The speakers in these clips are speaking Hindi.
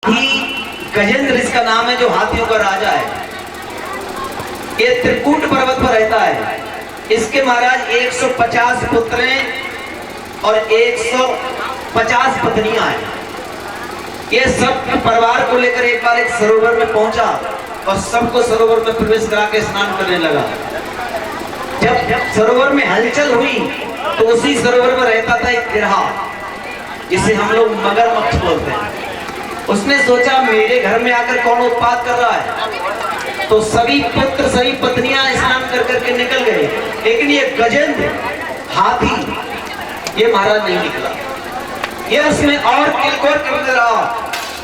हाथी गजेंद्र इसका नाम है, जो हाथियों का राजा है। ये त्रिकूट पर्वत पर रहता है। इसके महाराज 150 पुत्र हैं और 150 पत्नियां हैं। ये सब परिवार को लेकर एक बार एक सरोवर में पहुंचा और सबको सरोवर में प्रवेश करा के स्नान करने लगा। जब सरोवर में हलचल हुई तो उसी सरोवर में रहता था एक गिरहा, जिसे हम लोग मगरमच्छ बोलते हैं। उसने सोचा मेरे घर में आकर कौन उत्पात कर रहा है, तो सभी पुत्र सभी पत्नियां स्नान कर करके निकल गए, लेकिन ये गजेंद्र हाथी ये महाराज नहीं निकला। ये उसमें और किलकोर करते रहा।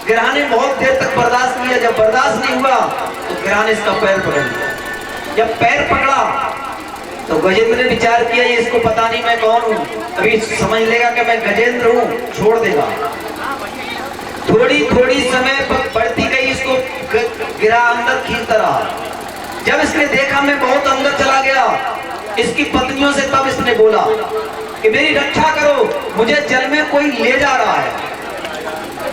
गिरहा ने बहुत देर तक बर्दाश्त किया। जब बर्दाश्त नहीं हुआ तो गिरहा ने इसका पैर पकड़ लिया। जब पैर पकड़ा तो गजेंद्र ने विचार किया ये इसको पता नहीं मैं कौन हूं, अभी समझ लेगा कि मैं गजेंद्र हूं, छोड़ देगा। थोड़ी थोड़ी समय बढ़ती गई, इसको गिरा अंदर खींचता रहा। जब इसने देखा मैं बहुत अंदर चला गया, इसकी पत्नियों से तब इसने बोला कि मेरी रक्षा करो, मुझे जल में कोई ले जा रहा है।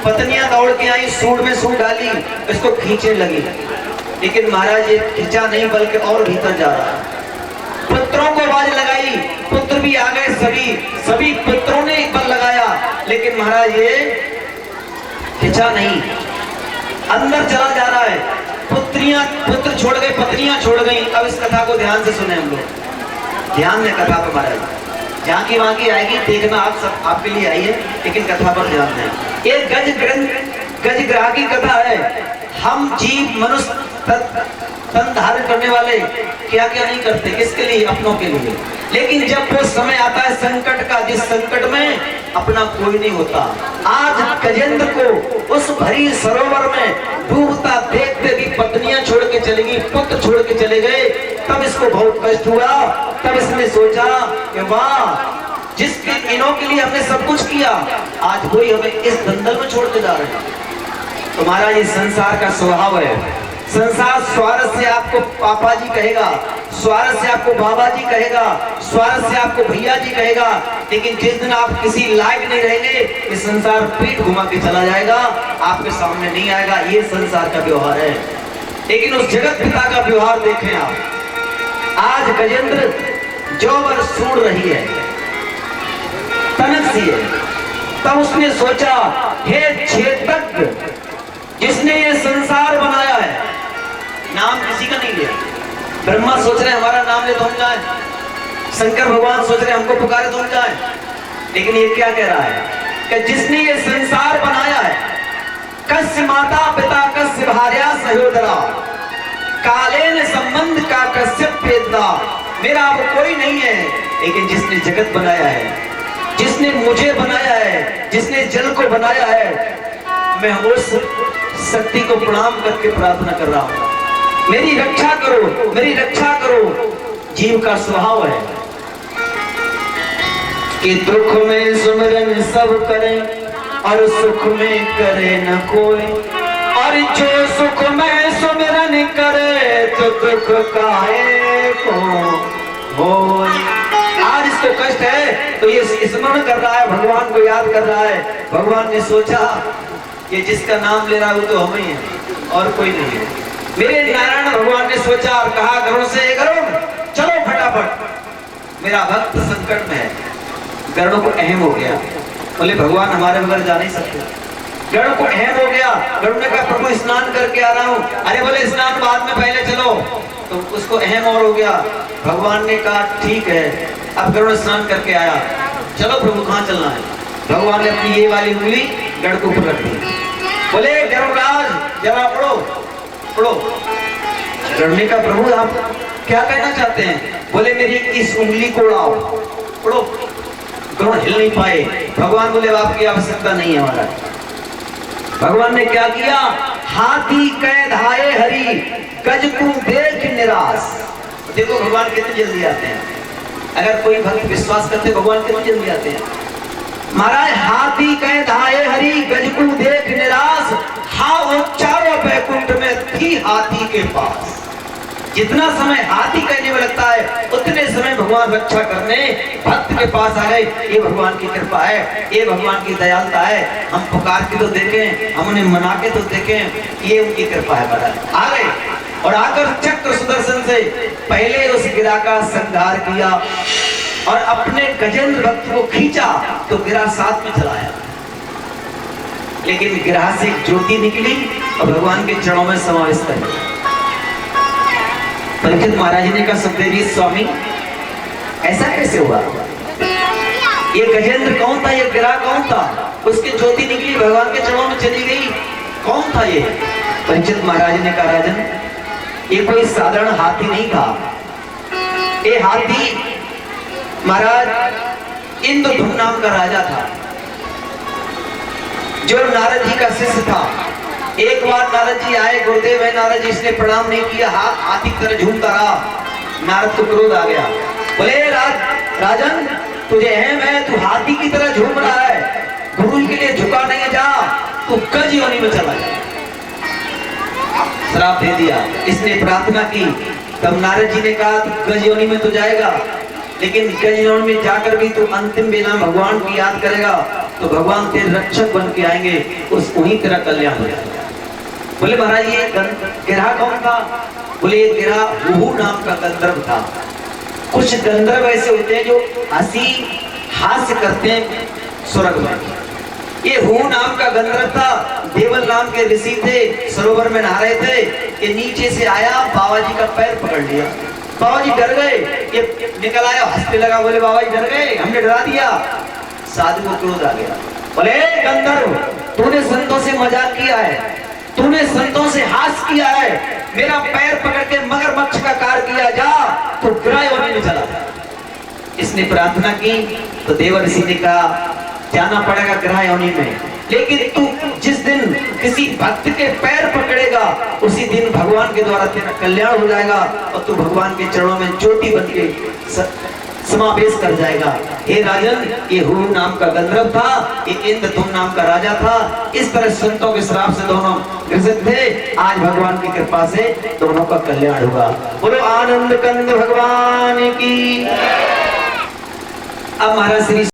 पत्नियां दौड़ के आई, सूंड में सूंड डाली, इसको खींचने लगी, लेकिन महाराज ये खींचा नहीं बल्कि और भीतर जा रहा है। पुत्रों को आवाज लगाई, पुत्र भी आ गए, सभी पुत्रों ने एक बार लगाया, लेकिन महाराज ये खिंचा नहीं, अंदर चला जा रहा है। पुत्र छोड़ गए, पत्नियां छोड़ गई। अब इस कथा को ध्यान से सुने हम लोग, ध्यान दें कथा पर महाराज। जहाँ की वहां की आएगी देखना, आप सब आपके लिए आई है, लेकिन कथा पर ध्यान दें। ये गजग्राह की कथा है। हम जीव मनुष्य तन धारण करने वाले क्या क्या नहीं करते, किसके लिए? अपनों के लिए। लेकिन जब वो समय आता है संकट का, जिस संकट में अपना कोई नहीं होता। आज गजेंद्र को उस भरी सरोवर में डूबता देखते भी पत्नियां छोड़ के चली गई, पुत्र छोड़ के चले गए। तब इसको बहुत कष्ट हुआ। तब इसने सोचा कि वाह, जिसके इनों के लिए हमने सब कुछ किया, आज कोई हमें इस दंदल में छोड़ के जा रहे हैं। तो महाराज ये संसार का स्वभाव है। संसार स्वार्थ से आपको पापा जी कहेगा, स्वार्थ से आपको बाबा जी कहेगा, स्वार्थ से आपको भैया जी कहेगा, लेकिन जिस दिन आप किसी लायक नहीं रहेंगे, ये संसार पीठ घुमा के चला जाएगा, आपके सामने नहीं आएगा। ये संसार का व्यवहार है। लेकिन उस जगत पिता का व्यवहार देखें आप। आज गजेंद्र जो वर सूड़ रही है, तनक सी है। तब उसने सोचा, हे क्षेत्रज्ञ, जिसने ये संसार बनाया है, नाम किसी का नहीं लिया। ब्रह्मा सोच रहे हमारा नाम ले तो हम जाए, शंकर भगवान सोच रहे हमको पुकारे तो हम जाए, लेकिन ये क्या कह रहा है कि जिसने ये संसार बनाया है, कस्य माता पिता कस्य भार्या सहोदरा, कालेन संबंध का कश्यप भेदना। मेरा अब कोई नहीं है, लेकिन जिसने जगत बनाया है, जिसने मुझे बनाया है, जिसने जल को बनाया है, मैं उस शक्ति को प्रणाम करके प्रार्थना कर रहा हूं, मेरी रक्षा करो, मेरी रक्षा करो। जीव का स्वभाव है कि दुख में सुमिरन सब करें और सुख में करे न कोई, और जो सुख में सुमिरन करे तो दुख काहे को होए। आज इसको कष्ट है तो ये स्मरण कर रहा है, भगवान को याद कर रहा है। भगवान ने सोचा कि जिसका नाम ले रहा है वो तो हम ही है और कोई नहीं है। मेरे नारायण भगवान ने सोचा और कहा गरुड़ से, गरुड़ चलो फटाफट, मेरा भक्त संकट में है। गरुड़ को अहम हो गया, बोले भगवान हमारे बगैर जा नहीं सकते। गरुड़ को अहम हो गया। गरुड़ ने कहा प्रभु स्नान करके आ रहा हूँ। अरे बोले स्नान बाद में, पहले चलो। तो उसको अहम और हो गया। भगवान ने कहा ठीक है। अब गरुड़ स्नान करके आया, चलो प्रभु कहाँ चलना है? भगवान ने अपनी ये वाली उंगली गरुड़ को ऊपर रख दी, बोले गरुड़राज जरा पढ़ो पढ़ो। गरुड़ ने कहा प्रभु आप क्या कहना चाहते हैं? बोले मेरी इस उंगली को उड़ाओ, पढ़ो। गरुड़ हिल नहीं पाए। भगवान बोले आपकी आवश्यकता नहीं है हमारा। भगवान ने क्या किया? हाथी कह धाये हरि, गज को देख निराश। देखो भगवान कितने जल्दी आते हैं। अगर कोई भक्त विश्वास करते भगवान कितने जल्दी आते हैं। महाराज हाथी कह धाये हरि, गज को देख निराश, हाँ वो चारों बैकुंठ में थी हाथी के पास। जितना समय हाथी कहने में लगता है उतने समय भगवान रक्षा करने भक्त के पास आ गए। ये भगवान की कृपा है, ये भगवान की दयालुता है। हम पुकार के तो देखें, हम उन्हें मना के तो देखें, ये उनकी कृपा है। महाराज आ गए और आकर चक्र सुदर्शन से पहले उस गिरा का संहार किया और अपने गजेंद्र भक्त को खींचा तो गिरा साथ में चलाया। लेकिन गिरा से एक ज्योति निकली और भगवान के चरणों में समाविष्ट कर। परीक्षित महाराज ने कहा सुखदेव स्वामी ऐसा कैसे हुआ? ये गजेंद्र कौन था? ये गिरा कौन था? उसकी ज्योति निकली भगवान के चरणों में चली गई, कौन था ये? परीक्षित महाराज ने कहा राजन, ये कोई साधारण हाथी नहीं था। ये हाथी महाराज इंद्रधुम्न नाम का राजा था जो नारद जी का शिष्य था। एक बार नारद जी आए, गुरुदेव है नारद जी, इसने प्रणाम नहीं किया, हाथी की तरह झूमता रहा। नारद को क्रोध आ गया, बोले राजन तुझे है मैं, तू हाथी की तरह झूम रहा है, गुरु के लिए झुका नहीं जा, तू गज योनि में चला जा। श्राप दे दिया। इसने प्रार्थना की, तब नारद जी ने कहा तू गज योनि में तो जाएगा, लेकिन गज योनि में जाकर भी तू अंतिम बेला भगवान की याद करेगा तो भगवान तेरे रक्षक बन के आएंगे, उस वही तेरा कल्याण हो जाएगा। बोले महाराज ये गिरा कौन था? बोले ये गिरा हुहू नाम का गंधर्व था। कुछ गंधर्व ऐसे होते हैं जो हंसी हास्य करते हैं स्वर्ग में। ये हुहू नाम का गंधर्व था। देवल नाम के ऋषि थे, सरोवर में नहा रहे थे। ये नीचे से आया, बाबा जी का पैर पकड़ लिया। बाबा जी डर गए, ये निकल आया, हंसने लगा। बोले बाबा जी डर गए, हमने डरा दिया। साधु को क्रोध आ गया, बोले गंधर्व तूने संतों से मजाक किया है, तूने संतों से हास किया है, मेरा पैर पकड़ के मगरमच्छ का कार किया, जा तो गिरा योनि में चला। इसने प्रार्थना की तो देव ऋषि ने कहा जाना पड़ेगा गिरा योनि में, लेकिन तू जिस दिन किसी भक्त के पैर पकड़ेगा उसी दिन भगवान के द्वारा तेरा कल्याण हो जाएगा और तू भगवान के चरणों में ज्योति बन के समावेश कर जाएगा। हे राजन, ये हुहू नाम का गंधर्व था, ये इंद्रधुम्न नाम का राजा था। इस तरह संतों के श्राप से दोनों ग्रसित थे। आज भगवान की कृपा से दोनों का कल्याण हुआ। बोलो आनंद कंद भगवान की। अब महाराज श्री